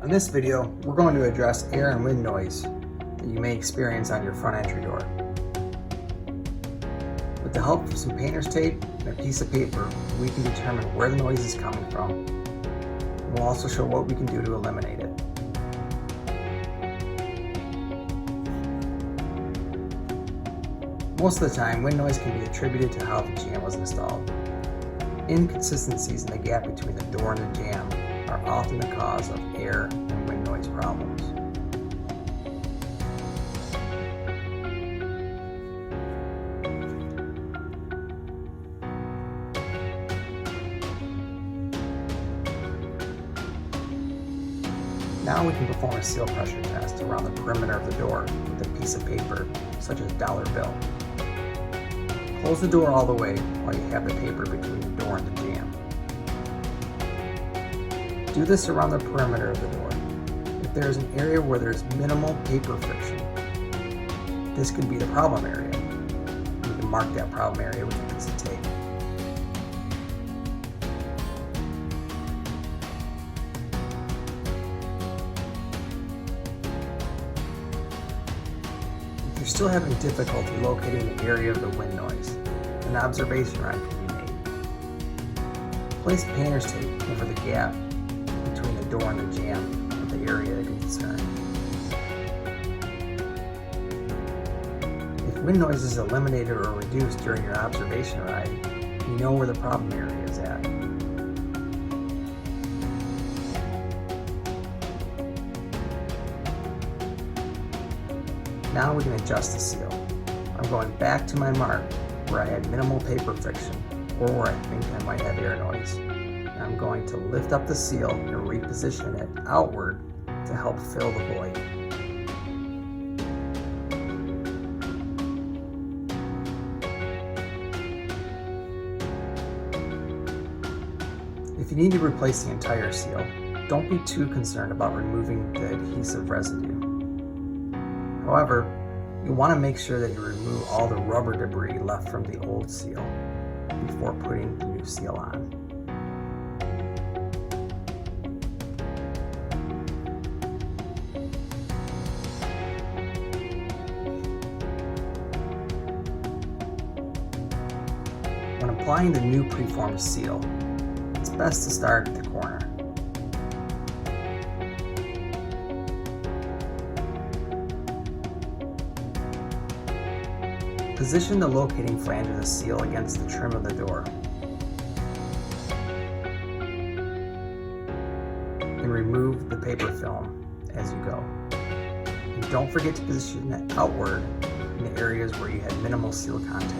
In this video, we're going to address air and wind noise that you may experience on your front entry door. With the help of some painter's tape and a piece of paper, we can determine where the noise is coming from. We'll also show what we can do to eliminate it. Most of the time, wind noise can be attributed to how the jamb was installed. Inconsistencies in the gap between the door and the jamb are often the cause of air and wind noise problems. Now we can perform a seal pressure test around the perimeter of the door with a piece of paper, such as a dollar bill. Close the door all the way while you have the paper between the door and the jamb. Do this around the perimeter of the door. If there is an area where there is minimal paper friction, this could be the problem area. You can mark that problem area with a piece of tape. If you're still having difficulty locating the area of the wind noise, an observation rod can be made. Place painter's tape over the gap between the door and the jamb of the area of concern. If wind noise is eliminated or reduced during your observation ride, you know where the problem area is at. Now we can adjust the seal. I'm going back to my mark where I had minimal paper friction or where I think I might have air noise. I'm going to lift up the seal and reposition it outward to help fill the void. If you need to replace the entire seal, don't be too concerned about removing the adhesive residue. However, you'll want to make sure that you remove all the rubber debris left from the old seal before putting the new seal on. When applying the new preformed seal, it's best to start at the corner. Position the locating flange of the seal against the trim of the door. And remove the paper film as you go. And don't forget to position it outward in the areas where you had minimal seal contact.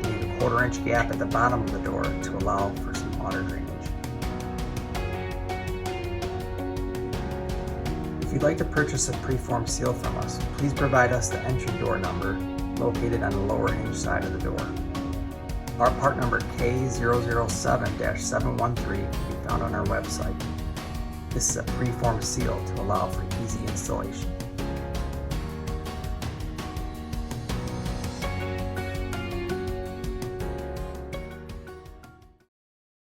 Leave a 1/4 inch gap at the bottom of the door to allow for some water drainage. If you'd like to purchase a preformed seal from us, please provide us the entry door number located on the lower hinge side of the door. Our part number K007-713 can be found on our website. This is a preformed seal to allow for easy installation.